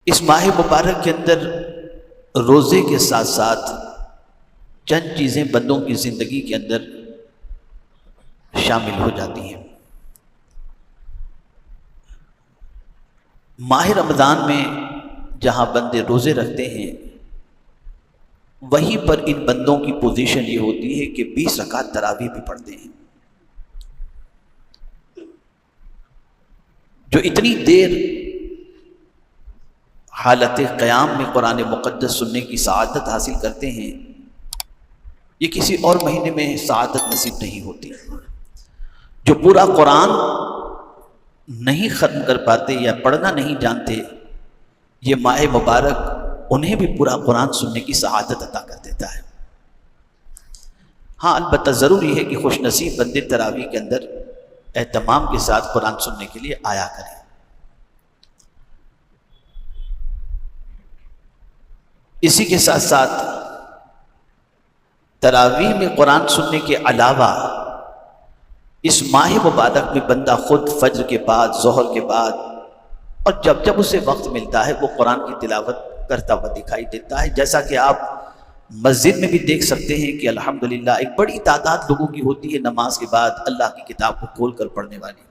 اس ماہ مبارک کے اندر روزے کے ساتھ ساتھ چند چیزیں بندوں کی زندگی کے اندر شامل ہو جاتی ہیں۔ ماہ رمضان میں جہاں بندے روزے رکھتے ہیں وہیں پر ان بندوں کی پوزیشن یہ ہوتی ہے کہ 20 رکعت تراویح بھی پڑھتے ہیں۔ جو اتنی دیر حالت قیام میں قرآن مقدس سننے کی سعادت حاصل کرتے ہیں، یہ کسی اور مہینے میں سعادت نصیب نہیں ہوتی۔ جو پورا قرآن نہیں ختم کر پاتے یا پڑھنا نہیں جانتے، یہ ماہ مبارک انہیں بھی پورا قرآن سننے کی سعادت عطا کر دیتا ہے۔ ہاں البتہ ضروری ہے کہ خوش نصیب بندے تراویح کے اندر اہتمام کے ساتھ قرآن سننے کے لیے آیا کریں۔ اسی کے ساتھ ساتھ تراویح میں قرآن سننے کے علاوہ اس ماہ مبارک میں بندہ خود فجر کے بعد، ظہر کے بعد اور جب جب اسے وقت ملتا ہے وہ قرآن کی تلاوت کرتا ہوا دکھائی دیتا ہے۔ جیسا کہ آپ مسجد میں بھی دیکھ سکتے ہیں کہ الحمدللہ ایک بڑی تعداد لوگوں کی ہوتی ہے نماز کے بعد اللہ کی کتاب کو کھول کر پڑھنے والی،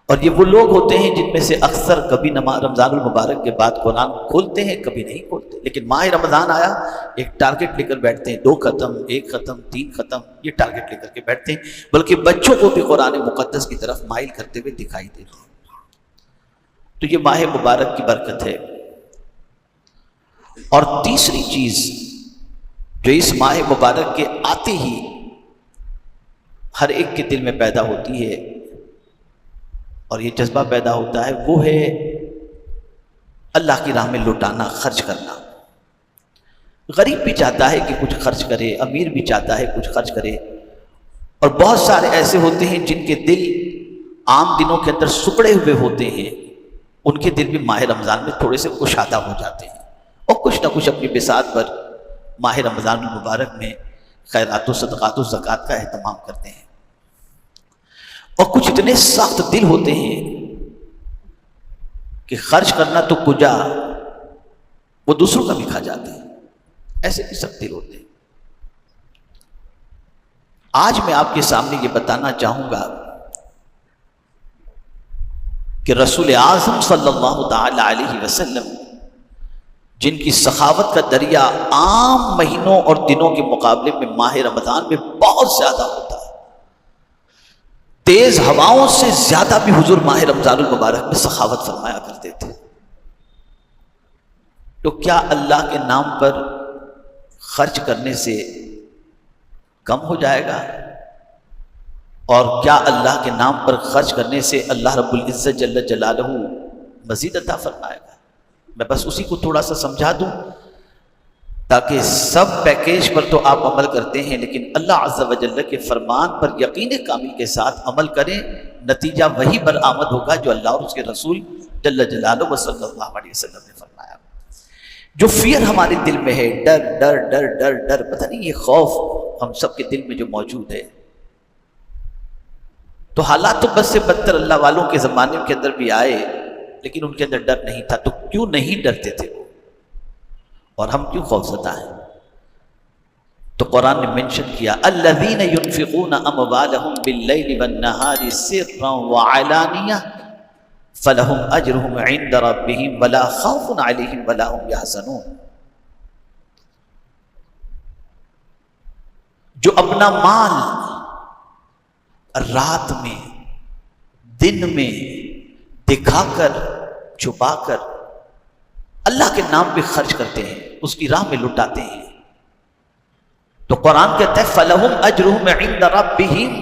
اور یہ وہ لوگ ہوتے ہیں جن میں سے اکثر کبھی رمضان المبارک کے بعد قرآن کھولتے ہیں، کبھی نہیں کھولتے، لیکن ماہ رمضان آیا ایک ٹارگٹ لے کر بیٹھتے ہیں، 2 ختم، 1 ختم، 3 ختم، یہ ٹارگٹ لے کر کے بیٹھتے ہیں، بلکہ بچوں کو بھی قرآن مقدس کی طرف مائل کرتے ہوئے دکھائی دیتے ہیں۔ تو یہ ماہ مبارک کی برکت ہے۔ اور تیسری چیز جو اس ماہ مبارک کے آتے ہی ہر ایک کے دل میں پیدا ہوتی ہے اور یہ جذبہ پیدا ہوتا ہے، وہ ہے اللہ کی راہ میں لٹانا، خرچ کرنا۔ غریب بھی چاہتا ہے کہ کچھ خرچ کرے، امیر بھی چاہتا ہے کچھ خرچ کرے، اور بہت سارے ایسے ہوتے ہیں جن کے دل عام دنوں کے اندر سکڑے ہوئے ہوتے ہیں، ان کے دل بھی ماہ رمضان میں تھوڑے سے کشادہ ہو جاتے ہیں اور کچھ نہ کچھ اپنی بساط پر ماہ رمضان المبارک میں خیرات و صدقات و زکوٰۃ کا اہتمام کرتے ہیں۔ اور کچھ اتنے سخت دل ہوتے ہیں کہ خرچ کرنا تو کجا، وہ دوسروں کا بھی کھا جاتے ہیں، ایسے بھی سخت دل ہوتے ہیں۔ آج میں آپ کے سامنے یہ بتانا چاہوں گا کہ رسول اعظم صلی اللہ تعالی علیہ وسلم جن کی سخاوت کا دریا عام مہینوں اور دنوں کے مقابلے میں ماہ رمضان میں بہت زیادہ ہوتا ہے، تیز ہواؤں سے زیادہ بھی حضور ماہ رمضان المبارک میں سخاوت فرمایا کرتے تھے۔ تو کیا اللہ کے نام پر خرچ کرنے سے کم ہو جائے گا؟ اور کیا اللہ کے نام پر خرچ کرنے سے اللہ رب العزت جل جلالہ مزید عطا فرمائے گا؟ میں بس اسی کو تھوڑا سا سمجھا دوں تاکہ سب پیکیج پر تو آپ عمل کرتے ہیں لیکن اللہ عز و جل کے فرمان پر یقین کامل کے ساتھ عمل کریں، نتیجہ وہی برآمد ہوگا جو اللہ اور اس کے رسول جل جلالہ صلی اللہ علیہ وسلم نے فرمایا۔ جو فیئر ہمارے دل میں ہے، ڈر ڈر ڈر ڈر ڈر، پتہ نہیں یہ خوف ہم سب کے دل میں جو موجود ہے، تو حالات تو بد سے بدتر اللہ والوں کے زمانے کے اندر بھی آئے لیکن ان کے اندر ڈر نہیں تھا، تو کیوں نہیں ڈرتے تھے وہ، اور ہم کیوں خوفزدہ ہیں؟ تو قرآن نے منشن کیا الذین ينفقون اموالهم باللیل والنہار سرا وعلانیہ فلہم اجرہم عند ربہم ولا خوف علیہم ولا هم یحزنون۔ جو اپنا مال رات میں، دن میں دکھا کر، چھپا کر اللہ کے نام پہ خرچ کرتے ہیں، اس کی راہ میں لٹاتے ہیں، تو قرآن کہتا ہے فَلَهُمْ أَجْرُهُمْ عِنْدَ رَبِّهِمْ،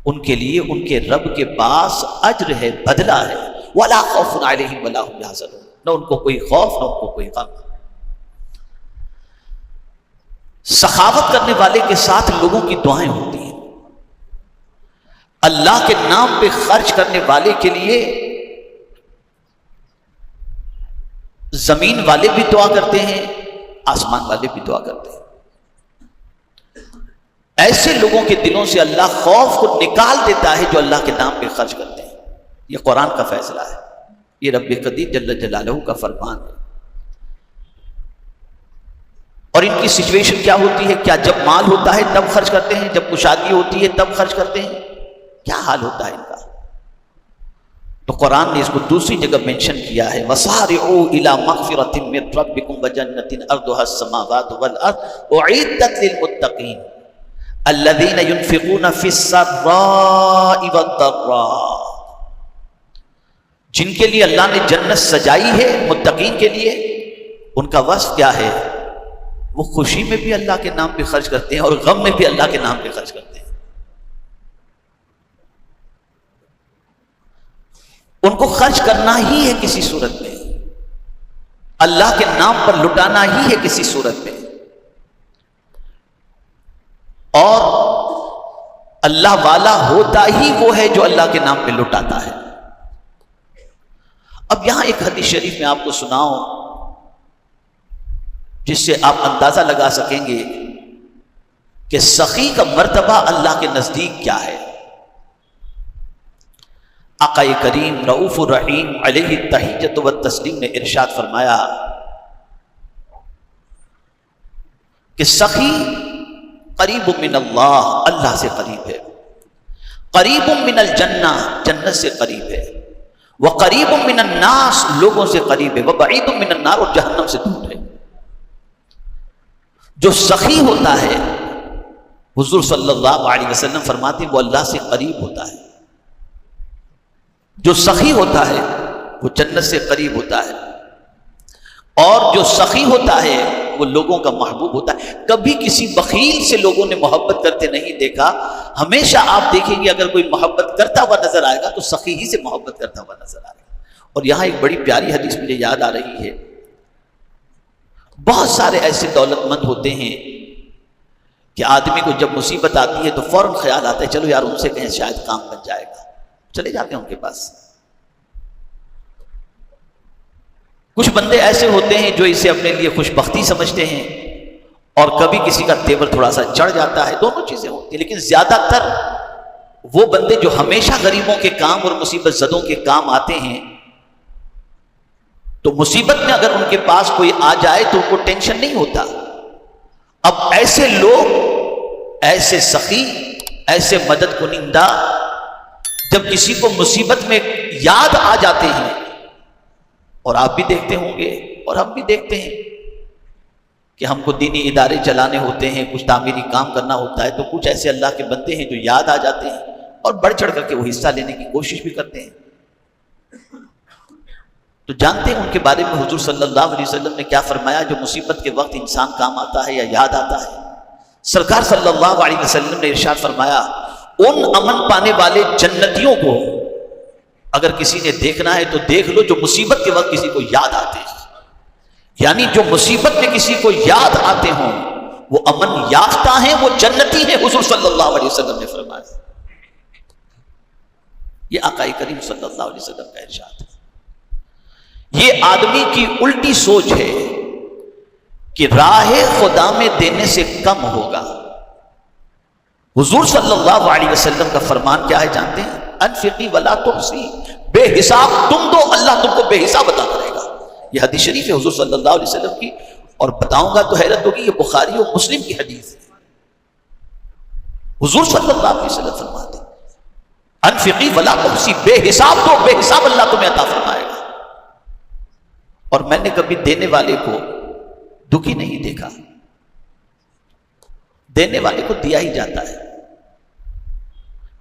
ان کے لیے ان کے رب کے پاس اجر ہے، بدلہ ہے، وَلَا خَوْفٌ عَلَيْهِمْ وَلَا هُمْ يَحْزَنُونَ، نہ ان کو کوئی خوف نہ ان کو کوئی غم۔ سخاوت کرنے والے کے ساتھ لوگوں کی دعائیں ہوتی ہیں، اللہ کے نام پہ خرچ کرنے والے کے لیے زمین والے بھی دعا کرتے ہیں، آسمان والے بھی دعا کرتے ہیں۔ ایسے لوگوں کے دلوں سے اللہ خوف کو نکال دیتا ہے جو اللہ کے نام پہ خرچ کرتے ہیں، یہ قرآن کا فیصلہ ہے۔ یہ رب قدیر جل جلالہ کا فرمان ہے۔ اور ان کی سچویشن کیا ہوتی ہے؟ کیا جب مال ہوتا ہے تب خرچ کرتے ہیں؟ جب کشادگی ہوتی ہے تب خرچ کرتے ہیں؟ کیا حال ہوتا ہے ان کا؟ تو قرآن نے اس کو دوسری جگہ مینشن کیا ہے، وَسَارِعُوا إِلَىٰ مَغْفِرَةٍ مِّن رَّبِّكُمْ وَجَنَّةٍ أَرْضُهَا السَّمَاوَاتُ وَالْأَرْضُ أُعِدَّتْ لِلْمُتَّقِينَ الَّذِينَ يُنفِقُونَ فِي السَّرَّاءِ وَالضَّرَّاءِ، جن کے لیے اللہ نے جنت سجائی ہے، متقین کے لیے، ان کا وصف کیا ہے؟ وہ خوشی میں بھی اللہ کے نام پہ خرچ کرتے ہیں اور غم میں بھی اللہ کے نام پہ خرچ کرتے ہیں۔ ان کو خرچ کرنا ہی ہے کسی صورت میں، اللہ کے نام پر لٹانا ہی ہے کسی صورت میں، اور اللہ والا ہوتا ہی وہ ہے جو اللہ کے نام پہ لٹاتا ہے۔ اب یہاں ایک حدیث شریف میں آپ کو سناؤں جس سے آپ اندازہ لگا سکیں گے کہ سخی کا مرتبہ اللہ کے نزدیک کیا ہے۔ آقا کریم رؤوف الرحیم علیہ التحیۃ والتسلیم نے ارشاد فرمایا کہ سخی قریب من اللہ، اللہ سے قریب ہے، قریب من الجنہ، جنت سے قریب ہے، وقریب من الناس، لوگوں سے قریب ہے، وبعید من النار، اور جہنم سے دور ہے۔ جو سخی ہوتا ہے، حضور صلی اللہ علیہ وسلم فرماتے ہیں وہ اللہ سے قریب ہوتا ہے۔ جو سخی ہوتا ہے وہ جنت سے قریب ہوتا ہے، اور جو سخی ہوتا ہے وہ لوگوں کا محبوب ہوتا ہے۔ کبھی کسی بخیل سے لوگوں نے محبت کرتے نہیں دیکھا، ہمیشہ آپ دیکھیں گے اگر کوئی محبت کرتا ہوا نظر آئے گا تو سخی ہی سے محبت کرتا ہوا نظر آئے گا۔ اور یہاں ایک بڑی پیاری حدیث مجھے یاد آ رہی ہے، بہت سارے ایسے دولت مند ہوتے ہیں کہ آدمی کو جب مصیبت آتی ہے تو فوراً خیال آتا ہے چلو یار ان سے کہیں شاید کام بن جائے گا، چلے جاتے ہیں ان کے پاس۔ کچھ بندے ایسے ہوتے ہیں جو اسے اپنے لیے خوش بختی سمجھتے ہیں، اور کبھی کسی کا تیور تھوڑا سا چڑھ جاتا ہے، دونوں چیزیں ہوتی ہیں، لیکن زیادہ تر وہ بندے جو ہمیشہ غریبوں کے کام اور مصیبت زدوں کے کام آتے ہیں، تو مصیبت میں اگر ان کے پاس کوئی آ جائے تو ان کو ٹینشن نہیں ہوتا۔ اب ایسے لوگ، ایسے سخی، ایسے مدد کنندہ جب کسی کو مصیبت میں یاد آ جاتے ہیں، اور آپ بھی دیکھتے ہوں گے اور ہم بھی دیکھتے ہیں کہ ہم کو دینی ادارے چلانے ہوتے ہیں، کچھ تعمیری کام کرنا ہوتا ہے، تو کچھ ایسے اللہ کے بندے ہیں جو یاد آ جاتے ہیں اور بڑھ چڑھ کر کے وہ حصہ لینے کی کوشش بھی کرتے ہیں۔ تو جانتے ہیں ان کے بارے میں حضور صلی اللہ علیہ وسلم نے کیا فرمایا؟ جو مصیبت کے وقت انسان کام آتا ہے یا یاد آتا ہے، سرکار صلی اللہ علیہ وسلم نے ارشاد فرمایا ان امن پانے والے جنتیوں کو اگر کسی نے دیکھنا ہے تو دیکھ لو جو مصیبت کے وقت کسی کو یاد آتے ہیں، یعنی جو مصیبت میں کسی کو یاد آتے ہوں وہ امن یافتہ ہیں، وہ جنتی ہیں، حضور صلی اللہ علیہ وسلم نے فرمایا۔ یہ آقا کریم صلی اللہ علیہ وسلم کا ارشاد ہے۔ یہ آدمی کی الٹی سوچ ہے کہ راہ خدا میں دینے سے کم ہوگا۔ حضور صلی اللہ علیہ وسلم کا فرمان کیا ہے جانتے ہیں؟ انفقی ولا تحصی، بے حساب تم دو، اللہ تم کو بے حساب عطا کرے گا۔ یہ حدیث شریف ہے حضور صلی اللہ علیہ وسلم کی، اور بتاؤں گا تو حیرت ہوگی، یہ بخاری اور مسلم کی حدیث ہے۔ حضور صلی اللہ علیہ وسلم فرماتے ہیں انفقی ولا تحصی، بے حساب دو، بے حساب اللہ تمہیں عطا فرمائے گا۔ اور میں نے کبھی دینے والے کو دکھی نہیں دیکھا، دینے والے کو دیا ہی جاتا ہے۔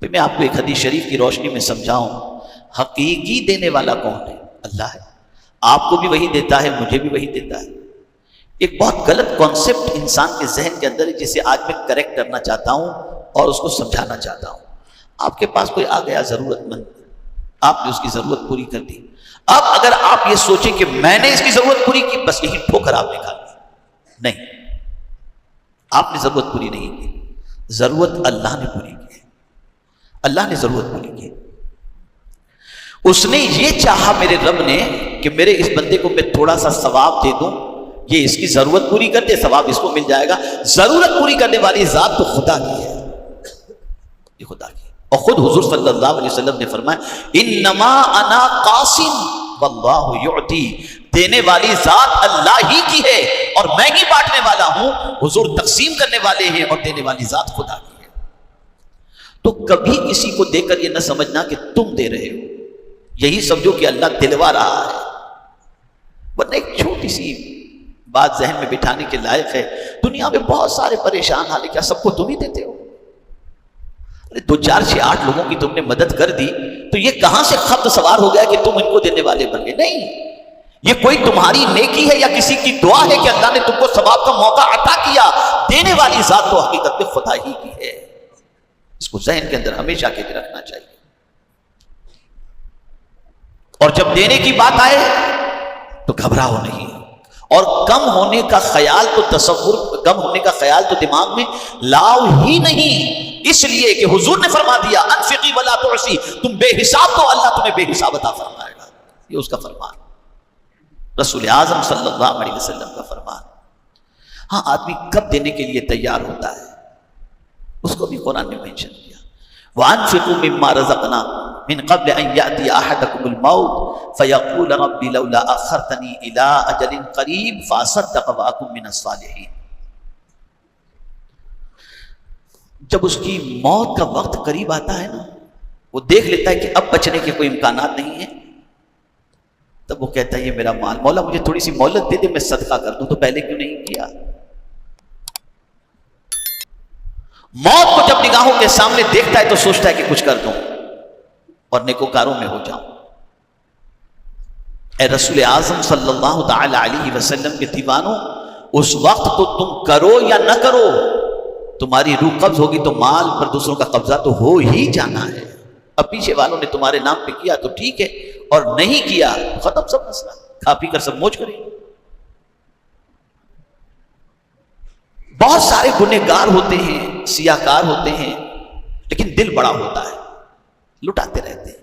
میں آپ کو ایک حدیث شریف کی روشنی میں سمجھاؤں، حقیقی دینے والا کون ہے؟ اللہ ہے۔ آپ کو بھی وہی دیتا ہے، مجھے بھی وہی دیتا ہے۔ ایک بہت غلط کانسیپٹ انسان کے ذہن کے اندر ہے جسے آج میں کریکٹ کرنا چاہتا ہوں اور اس کو سمجھانا چاہتا ہوں۔ آپ کے پاس کوئی آ گیا ضرورت مند، آپ نے اس کی ضرورت پوری کر دی، اب اگر آپ یہ سوچیں کہ میں نے اس کی ضرورت پوری کی، بس یہی ٹھوکر آپ نے کھا لی۔ نہیں، آپ نے ضرورت پوری نہیں کی، ضرورت اللہ نے پوری کی، اللہ نے ضرورت پوری کی۔ اس نے یہ چاہا میرے رب نے کہ میرے اس بندے کو میں تھوڑا سا ثواب دے دوں، یہ اس کی ضرورت پوری کر دے، ثواب اس کو مل جائے گا۔ ضرورت پوری کرنے والی ذات تو خدا کی ہے، یہ خدا کی۔ اور خود حضور صلی اللہ علیہ وسلم نے فرمایا انما انا قاسم واللہ یعطی، دینے والی ذات اللہ ہی کی ہے اور میں ہی بانٹنے والا ہوں، حضور تقسیم کرنے والے ہیں اور دینے والی ذات خدا کی ہے۔ تو کبھی کسی کو دے کر یہ نہ سمجھنا کہ تم دے رہے ہو، یہی سمجھو کہ اللہ دلوا رہا ہے۔ ورنہ ایک چھوٹی سی بات ذہن میں بٹھانے کے لائق ہے، دنیا میں بہت سارے پریشان حال، کیا سب کو تم ہی دیتے ہو؟ 2 4 6 8 لوگوں کی تم نے مدد کر دی تو یہ کہاں سے خط سوار ہو گیا کہ تم ان کو دینے والے بن گئے؟ نہیں، یہ کوئی تمہاری نیکی ہے یا کسی کی دعا ہے کہ اللہ نے تم کو ثواب کا موقع عطا کیا۔ دینے والی ذات تو حقیقت میں خدا ہی کی ہے، اس کو ذہن کے اندر ہمیشہ کے لیے رکھنا چاہیے۔ اور جب دینے کی بات آئے تو گھبراؤ نہیں، اور کم ہونے کا خیال تو تصور، کم ہونے کا خیال تو دماغ میں لاؤ ہی نہیں، اس لیے کہ حضور نے فرما دیا انفقی ولا تعصی، تم بے حساب تو اللہ تمہیں بے حساب عطا فرمائے گا، یہ اس کا فرمان، رسول اعظم صلی اللہ علیہ وسلم کا فرمان۔ ہاں، آدمی کب دینے کے لیے تیار ہوتا ہے اس کو بھی قرآن نے مینشن کیا، وَأَنفِقُوا مِمَّا رَزَقْنَاكُم مِّن قَبْلِ أَن يَأْتِيَ أَحَدَكُمُ الْمَوْتُ فَيَقُولَ رَبِّ لَوْلَا أَخَّرْتَنِي إِلَىٰ أَجَلٍ قَرِيبٍ فَأَصَدَّقَ وَأَكُن مِّنَ الصَّالِحِينَ۔ جب اس کی موت کا وقت قریب آتا ہے نا، وہ دیکھ لیتا ہے کہ اب بچنے کے کوئی امکانات نہیں ہیں، تب وہ کہتا ہے یہ میرا مال، مولا مجھے تھوڑی سی مہلت دے دے، میں صدقہ کر دوں، تو پہلے کیوں نہیں کیا؟ موت کو جب نگاہوں کے سامنے دیکھتا ہے تو سوچتا ہے کہ کچھ کر دوں اور نیکوکاروں میں ہو جاؤں۔ اے رسول اعظم صلی اللہ تعالی علیہ وسلم کے دیوانوں، اس وقت کو تم کرو یا نہ کرو، تمہاری روح قبض ہوگی تو مال پر دوسروں کا قبضہ تو ہو ہی جانا ہے۔ اب پیچھے والوں نے تمہارے نام پہ کیا تو ٹھیک ہے، اور نہیں کیا ختم سب مسئلہ، کھا پی کر سب موج کریں۔ بہت سارے گنہگار ہوتے ہیں، سیاہکار ہوتے ہیں، لیکن دل بڑا ہوتا ہے، لٹاتے رہتے ہیں۔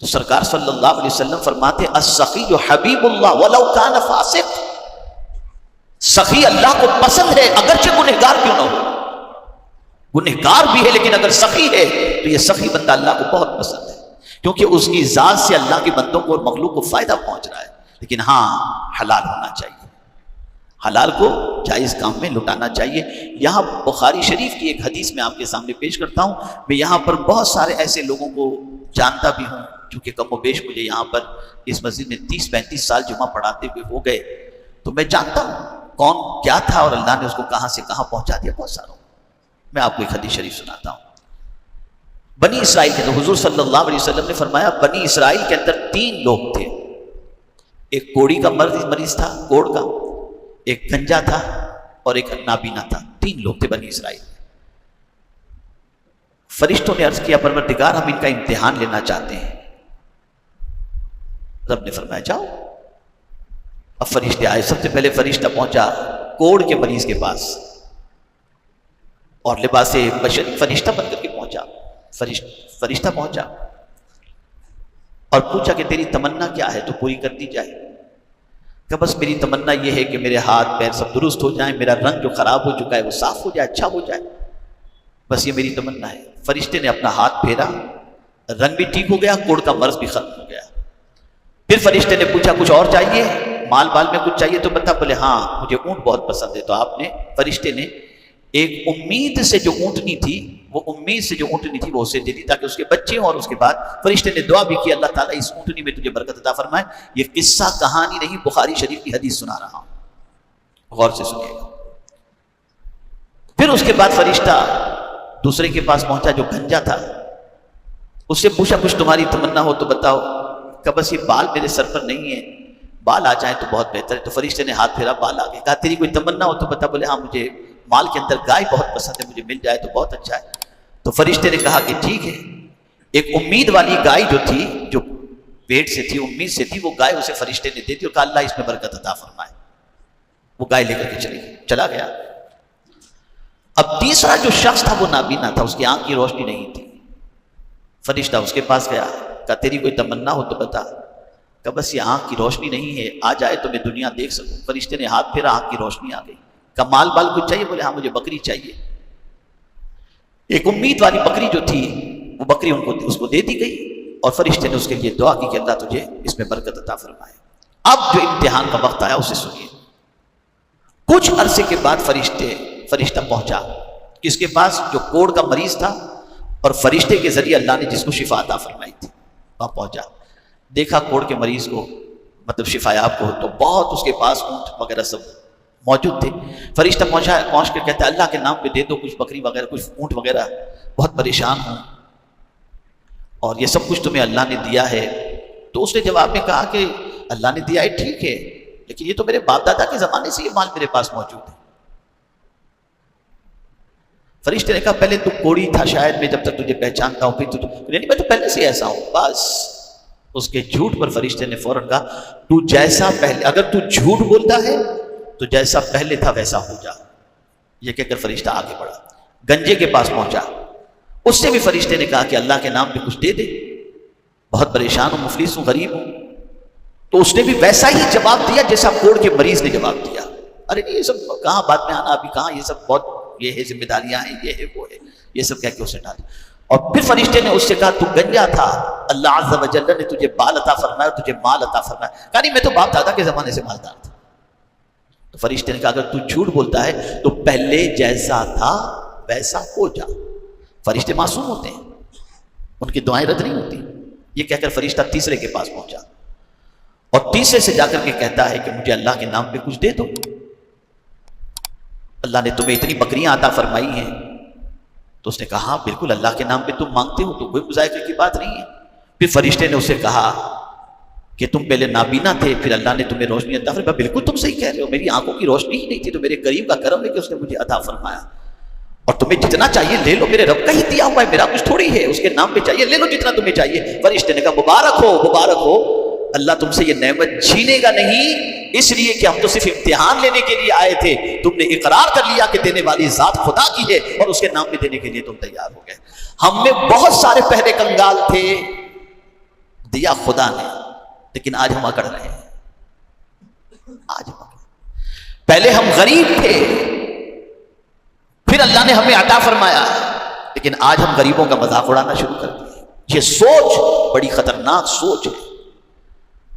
تو سرکار صلی اللہ علیہ وسلم فرماتے السخی حبیب اللہ ولو کان فاسق، سخی اللہ کو پسند ہے اگرچہ گنہگار کیوں نہ ہو، گنہگار بھی ہے لیکن اگر سخی ہے تو یہ سخی بندہ اللہ کو بہت پسند ہے، کیونکہ اس کی ذات سے اللہ کے بندوں کو اور مخلوق کو فائدہ پہنچ رہا ہے۔ لیکن ہاں، حلال ہونا چاہیے، حلال کو جائز کام میں لٹانا چاہیے۔ یہاں بخاری شریف کی ایک حدیث میں آپ کے سامنے پیش کرتا ہوں۔ میں یہاں پر بہت سارے ایسے لوگوں کو جانتا بھی ہوں، چونکہ کم و بیش مجھے یہاں پر اس مسجد میں 30-35 سال جمعہ پڑھاتے ہوئے ہو گئے، تو میں جانتا ہوں کون کیا تھا اور اللہ نے اس کو کہاں سے کہاں پہنچا دیا بہت ساروں۔ میں آپ کو ایک حدیث شریف سناتا ہوں۔ بنی اسرائیل کے اندر حضور صلی اللہ علیہ وسلم نے فرمایا بنی اسرائیل کے اندر 3 لوگ تھے، ایک کوڑی کا مریض تھا، کوڑ کا، ایک گنجا تھا اور ایک نابینا تھا، 3 لوگ تھے بنی اسرائیل۔ فرشتوں نے عرض کیا پروردگار ہم ان کا امتحان لینا چاہتے ہیں۔ رب نے فرمایا جاؤ۔ اب فرشتے آئے، سب سے پہلے فرشتہ پہنچا کوڑ کے مریض کے پاس اور لباس بشری فرشتہ بن کر کے پہنچا، فرشتہ پہنچا اور پوچھا کہ تیری تمنا کیا ہے تو پوری کر دی جائے؟ کہ بس میری تمنا یہ ہے کہ میرے ہاتھ پیر سب درست ہو جائیں، میرا رنگ جو خراب ہو چکا ہے وہ صاف ہو جائے، اچھا ہو جائے، بس یہ میری تمنا ہے۔ فرشتے نے اپنا ہاتھ پھیرا، رنگ بھی ٹھیک ہو گیا، کوڑ کا مرض بھی ختم ہو گیا۔ پھر فرشتے نے پوچھا کچھ اور چاہیے، مال بال میں کچھ چاہیے تو بتا؟ بولے ہاں مجھے اونٹ بہت پسند ہے۔ تو آپ نے فرشتے نے ایک امید سے جو اونٹنی تھی، وہ امید سے جو اونٹنی تھی وہ اسے دے دی تاکہ اس کے بچے ہوں، اور اس کے بعد فرشتے نے دعا بھی کی اللہ تعالیٰ اس اونٹنی میں تجھے برکت عطا فرمائے۔ یہ قصہ کہانی نہیں، بخاری شریف کی حدیث سنا رہا ہوں، غور سے سنیے گا۔ پھر اس کے بعد فرشتہ دوسرے کے پاس پہنچا جو گنجا تھا، اس سے پوچھا کچھ تمہاری تمنا ہو تو بتاؤ؟ کہ بس یہ بال میرے سر پر نہیں ہے، بال آ جائیں تو بہت بہتر ہے۔ تو فرشتے نے ہاتھ پھیرا، بال آ گئے۔ کہا تیری کوئی تمنا ہو تو بتا؟ بولے ہاں مجھے مال کے اندر گائے بہت پسند ہے، مجھے مل جائے تو بہت اچھا ہے۔ تو فرشتے نے کہا کہ ٹھیک ہے۔ ایک امید والی گائے جو تھی، جو پیٹ سے تھی، امید سے تھی، وہ گائے اسے فرشتے نے دے دی اور کہا اللہ اس میں برکت عطا فرمائے۔ وہ گائے لے کر کے چلا گیا۔ اب تیسرا جو شخص تھا وہ نابینا تھا، اس کی آنکھ کی روشنی نہیں تھی۔ فرشتہ اس کے پاس گیا، کہا تیری کوئی تمنا ہو تو بتا؟ کہ بس یہ آنکھ کی روشنی نہیں ہے، آ جائے تو میں دنیا دیکھ سکوں۔ فرشتے نے ہاتھ پھیرا، آنکھ کی روشنی آ گئی۔ کہ مال بال کچھ چاہیے؟ بولے ہاں مجھے بکری چاہیے۔ ایک امید والی بکری جو تھی، وہ بکری اس کو دے دی گئی۔ اور فرشتے نے اس کے لیے دعا کی کہ اللہ تجھے اس میں برکت عطا فرمائے۔ اب جو امتحان کا وقت آیا اسے سنیے۔ کچھ عرصے کے بعد فرشتہ پہنچا کس کے پاس؟ جو کوڑ کا مریض تھا، اور فرشتے کے ذریعے اللہ نے جس کو شفا عطا فرمائی تھی وہاں پہنچا، دیکھا کوڑ کے مریض کو، مطلب شفا یاب کو، تو بہت اس کے پاس اونٹ وغیرہ سب موجود تھے۔ فرشتہ پہنچ کے کہتا ہے اللہ کے نام پہ دے دو کچھ بکری وغیرہ کچھ اونٹ وغیرہ، بہت پریشان ہوں اور یہ سب کچھ تمہیں اللہ نے دیا ہے۔ تو اس نے جواب میں کہا کہ اللہ نے دیا ہے ٹھیک ہے، لیکن یہ تو میرے باپ دادا کے زمانے سے یہ مال میرے پاس موجود ہے۔ فرشتے نے کہا پہلے تو کوڑی تھا شاید، میں جب تک تجھے پہچانتا ہوں، پھر نہیں میں تو پہلے سے ایسا ہوں بس۔ اس کے جھوٹ پر فرشتے نے فوراً کہا تو جیسا پہلے، اگر تو جھوٹ بولتا ہے تو جیسا پہلے تھا ویسا ہو جا۔ یہ کہہ کر فرشتہ آگے بڑھا، گنجے کے پاس پہنچا، اس سے بھی فرشتے نے کہا کہ اللہ کے نام پہ کچھ دے دے، بہت پریشان ہوں، مفلس ہوں، غریب ہوں۔ تو اس نے بھی ویسا ہی جواب دیا جیسا کوڑ کے مریض نے جواب دیا۔ ارے نہیں یہ سب کہاں بات میں آنا، ابھی کہاں، یہ سب بہت یہ ہے ذمہ داریاں ہیں، یہ ہے وہ ہے، یہ سب کہہ کے اسے ڈال۔ اور پھر فرشتے نے اس سے کہا تو گنجا تھا، اللہ عز و جل نے تجھے بال عطا فرمایا، تجھے مال عطا فرمایا۔ کہا نہیں میں تو باپ دادا کے زمانے سے مالدار تھا۔ تو فرشتے نے کہا اگر تو جھوٹ بولتا ہے تو پہلے جیسا تھا ویسا ہو جا۔ فرشتے معصوم ہوتے ہیں، ان کی دعائیں رد نہیں ہوتی۔ یہ کہہ کر فرشتہ تیسرے کے پاس پہنچا اور تیسرے سے جا کر کے کہتا ہے کہ مجھے اللہ کے نام پہ کچھ دے دو، اللہ نے تمہیں اتنی بکریاں عطا فرمائی ہیں۔ تو اس نے کہا ہاں بالکل اللہ کے نام پہ تم مانگتے ہو تو کوئی مذائقے کی بات نہیں ہے۔ پھر فرشتے نے اسے کہا کہ تم پہلے نابینا تھے، پھر اللہ نے تمہیں روشنی عطا فرمائی۔ بالکل تم صحیح کہہ رہے ہو، میری آنکھوں کی روشنی ہی نہیں تھی، تو میرے کریم کا کرم ہے کہ اس نے مجھے عطا فرمایا، اور تمہیں جتنا چاہیے لے لو، میرے رب کا ہی دیا ہوا ہے، میرا کچھ تھوڑی ہے، اس کے نام پہ چاہیے لے لو جتنا تمہیں چاہیے۔ فرشتے نے کہا مبارک ہو مبارک ہو، اللہ تم سے یہ نعمت چھینے گا نہیں، اس لیے کہ ہم تو صرف امتحان لینے کے لیے آئے تھے، تم نے اقرار کر لیا کہ دینے والی ذات خدا کی ہے اور اس کے نام پہ دینے کے لیے تم تیار ہو گئے۔ ہم میں بہت سارے پہلے کنگال تھے، دیا خدا نے، لیکن آج ہم اکڑ رہے ہیں۔ آج ہم پہلے ہم غریب تھے، پھر اللہ نے ہمیں عطا فرمایا، لیکن آج ہم غریبوں کا مذاق اڑانا شروع کر دیا۔ یہ سوچ بڑی خطرناک سوچ ہے۔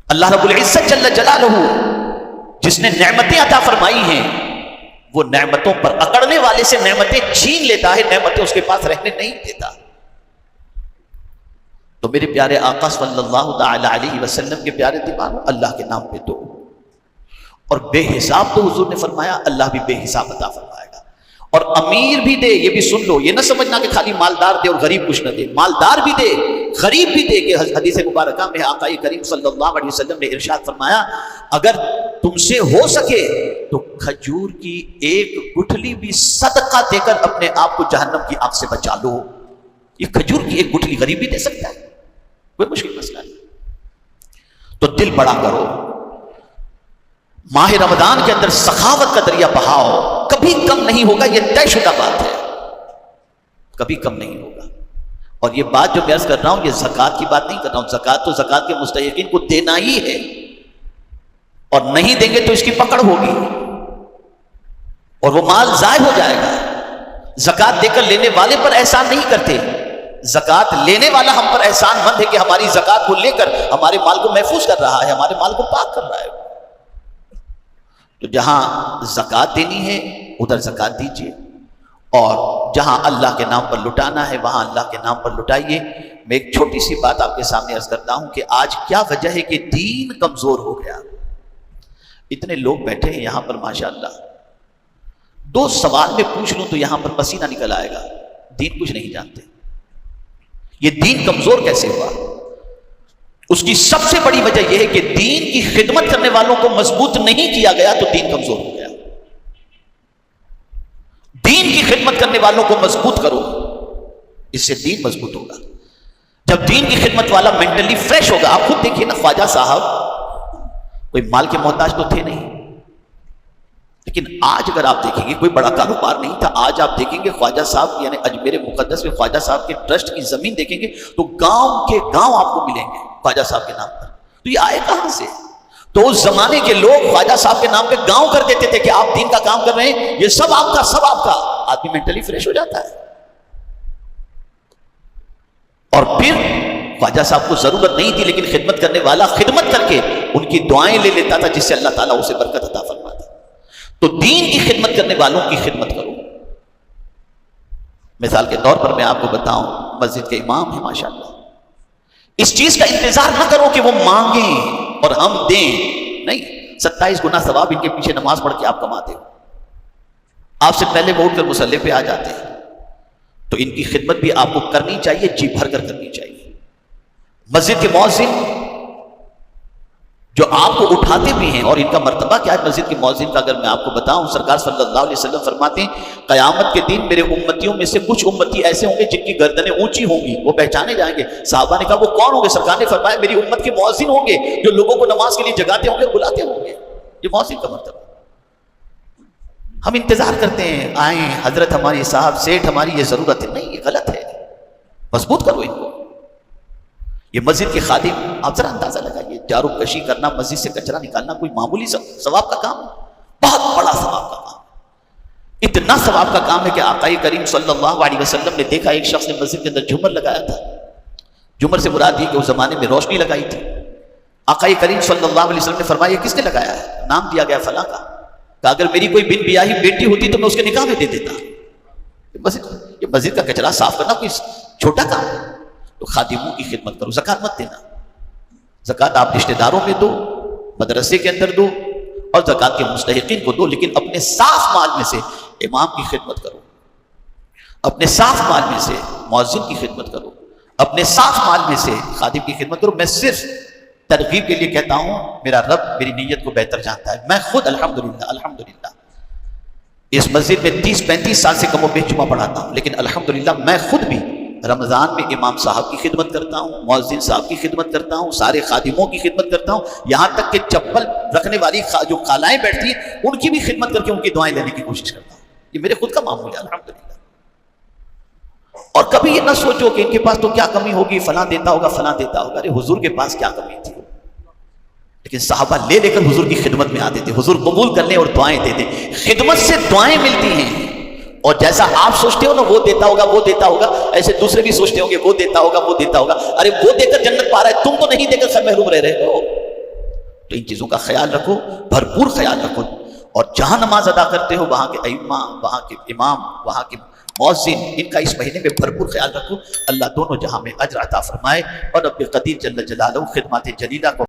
اللہ رب العزت جل جلالہ جس نے نعمتیں عطا فرمائی ہیں، وہ نعمتوں پر اکڑنے والے سے نعمتیں چھین لیتا ہے، نعمتیں اس کے پاس رہنے نہیں دیتا۔ تو میرے پیارے آقا صلی اللہ تعالی علیہ وسلم کے پیارے دیوانوں، اللہ کے نام پہ دو، اور بے حساب تو حضور نے فرمایا اللہ بھی بے حساب عطا فرمائے گا، اور امیر بھی دے، یہ بھی سن لو، یہ نہ سمجھنا کہ خالی مالدار دے اور غریب کچھ نہ دے، مالدار بھی دے غریب بھی دے۔ کہ حدیث مبارکہ میں آقا کریم صلی اللہ علیہ وسلم نے ارشاد فرمایا اگر تم سے ہو سکے تو کھجور کی ایک گٹھلی بھی صدقہ دے کر اپنے آپ کو جہنم کی آگ سے بچا لو۔ یہ کھجور کی ایک گٹھلی غریب بھی دے سکتا ہے، کوئی مشکل مسئلہ نہیں۔ تو دل بڑا کرو، ماہ رمضان کے اندر سخاوت کا دریا بہاؤ، کبھی کم نہیں ہوگا، یہ طے شدہ بات ہے، کبھی کم نہیں ہوگا۔ اور یہ بات جو میں عرض کر رہا ہوں یہ زکوٰۃ کی بات نہیں کر رہا ہوں، زکوٰۃ تو زکوٰۃ کے مستحقین کو دینا ہی ہے، اور نہیں دیں گے تو اس کی پکڑ ہوگی اور وہ مال ضائع ہو جائے گا۔ زکوٰۃ دے کر لینے والے پر احسان نہیں کرتے، زکوٰۃ لینے والا ہم پر احسان مند ہے کہ ہماری زکوٰۃ کو لے کر ہمارے مال کو محفوظ کر رہا ہے، ہمارے مال کو پاک کر رہا ہے۔ تو جہاں زکوٰۃ دینی ہے ادھر زکوٰۃ دیجیے، اور جہاں اللہ کے نام پر لٹانا ہے وہاں اللہ کے نام پر لٹائیے۔ میں ایک چھوٹی سی بات آپ کے سامنے عرض کرتا ہوں کہ آج کیا وجہ ہے کہ دین کمزور ہو گیا۔ اتنے لوگ بیٹھے ہیں یہاں پر ماشاءاللہ، دو سوال میں پوچھ لوں تو یہاں پر پسینہ نکل آئے گا، دین کچھ نہیں جانتے۔ یہ دین کمزور کیسے ہوا؟ اس کی سب سے بڑی وجہ یہ ہے کہ دین کی خدمت کرنے والوں کو مضبوط نہیں کیا گیا تو دین کمزور ہو گیا۔ دین کی خدمت کرنے والوں کو مضبوط کرو، اس سے دین مضبوط ہوگا۔ جب دین کی خدمت والا مینٹلی فریش ہوگا، آپ خود دیکھیے نا، خواجہ صاحب کوئی مال کے محتاج تو تھے نہیں، لیکن آج اگر آپ دیکھیں گے کوئی بڑا کاروبار نہیں تھا، آج آپ دیکھیں گے خواجہ صاحب یعنی اجمیر مقدس میں خواجہ صاحب کے ٹرسٹ کی زمین دیکھیں گے تو گاؤں کے گاؤں آپ کو ملیں گے خواجہ صاحب کے نام پر۔ تو یہ آئے کہاں سے؟ تو اس زمانے کے لوگ خواجہ صاحب کے نام پہ گاؤں کر دیتے تھے کہ آپ دین کا کام کر رہے ہیں، یہ سب آپ کا، سب آپ کا۔ آدمی مینٹلی فریش ہو جاتا ہے۔ اور پھر خواجہ صاحب کو ضرورت نہیں تھی، لیکن خدمت کرنے والا خدمت کر کے ان کی دعائیں لے لیتا تھا، جس سے اللہ تعالیٰ اسے برکت عطا فرماتا۔ تو دین کی خدمت کرنے والوں کی خدمت کرو۔ مثال کے طور پر میں آپ کو بتاؤں، مسجد کے امام ہیں ماشاءاللہ، اس چیز کا انتظار نہ کرو کہ وہ مانگیں اور ہم دیں، نہیں، 27 گنا ثواب ان کے پیچھے نماز پڑھ کے آپ کماتے ہو، آپ سے پہلے وہ اٹھ کر مصلی پہ آ جاتے ہیں، تو ان کی خدمت بھی آپ کو کرنی چاہیے، جی بھر کر کرنی چاہیے۔ مسجد کے مؤذن جو آپ کو اٹھاتے بھی ہیں، اور ان کا مرتبہ کیا ہے مسجد کے مؤذن کا اگر میں آپ کو بتاؤں، سرکار صلی اللہ علیہ وسلم فرماتے ہیں قیامت کے دن میرے امتیوں میں سے کچھ امتی ایسے ہوں گے جن کی گردنیں اونچی ہوں گی، وہ پہچانے جائیں گے۔ صحابہ نے کہا وہ کون ہوں گے؟ سرکار نے فرمایا میری امت کے مؤذن ہوں گے، جو لوگوں کو نماز کے لیے جگاتے ہوں گے اور بلاتے ہوں گے۔ یہ مؤذن کا مرتبہ۔ ہم انتظار کرتے ہیں آئیں حضرت ہماری صاحب سیٹھ ہماری یہ ضرورت ہے، نہیں، یہ غلط ہے، مضبوط کرو ان کو۔ یہ مسجد کے خادم، آپ ذرا اندازہ لگائیے، جارو کشی کرنا، مسجد سے کچرا نکالنا کوئی معمولی ثواب کا کام ہے؟ بہت بڑا ثواب کا کام ہے، اتنا ثواب کا کام ہے کہ آقا کریم صلی اللہ علیہ وسلم نے دیکھا ایک شخص نے مسجد کے اندر جھومر لگایا تھا۔ جھومر سے مراد یہ کہ اس زمانے میں روشنی لگائی تھی۔ آقا کریم صلی اللہ علیہ وسلم نے فرمایا کس نے لگایا ہے؟ نام دیا گیا فلاں کا۔ کہ اگر میری کوئی بن بیاہی بیٹی ہوتی تو میں اس کے نکاح میں دے دیتا۔ یہ مسجد کا کچرا صاف کرنا کوئی چھوٹا کام ہے؟ تو خادموں کی خدمت کرو، زکوٰۃ مت دینا۔ زکوٰۃ آپ رشتہ داروں میں دو، مدرسے کے اندر دو، اور زکوٰۃ کے مستحقین کو دو، لیکن اپنے صاف مال میں سے امام کی خدمت کرو، اپنے صاف مال میں سے مؤذن کی خدمت کرو، اپنے صاف مال میں سے خادم کی خدمت کرو۔ میں صرف ترغیب کے لیے کہتا ہوں، میرا رب میری نیت کو بہتر جانتا ہے۔ میں خود الحمدللہ اس مسجد میں 30-35 سال سے کم و بیش جمعہ پڑھاتا ہوں، لیکن الحمدللہ میں خود بھی رمضان میں امام صاحب کی خدمت کرتا ہوں، مؤذن صاحب کی خدمت کرتا ہوں، سارے خادموں کی خدمت کرتا ہوں، یہاں تک کہ چپل رکھنے والی جو خالائیں بیٹھتی ہیں ان کی بھی خدمت کر کے ان کی دعائیں لینے کی کوشش کرتا ہوں۔ یہ میرے خود کا معمول ہے الحمدللہ۔ اور کبھی یہ نہ سوچو کہ ان کے پاس تو کیا کمی ہوگی، فلاں دیتا ہوگا فلاں دیتا ہوگا۔ ارے حضور کے پاس کیا کمی تھی، لیکن صحابہ لے لے کر حضور کی خدمت میں آتے تھے، حضور قبول کر لیں اور دعائیں دیتے۔ خدمت سے دعائیں ملتی ہیں، اور جیسا آپ سوچتے ہو نا وہ دیتا ہوگا وہ دیتا ہوگا، ایسے دوسرے بھی سوچتے ہوں گے وہ دیتا ہوگا وہ دیتا ہوگا۔ ارے وہ دے کر جنت پا رہا ہے، تم تو نہیں دے کر سب محروم رہ رہے ہو۔ تو ان چیزوں کا خیال رکھو، بھرپور خیال رکھو، اور جہاں نماز ادا کرتے ہو وہاں کے ائمہ، وہاں کے امام، وہاں کے مؤذن، ان کا اس مہینے میں بھرپور خیال رکھو۔ اللہ دونوں جہاں میں اجر عطا فرمائے، اور رب قدیر جل جلالہ خدمات جلیلہ کو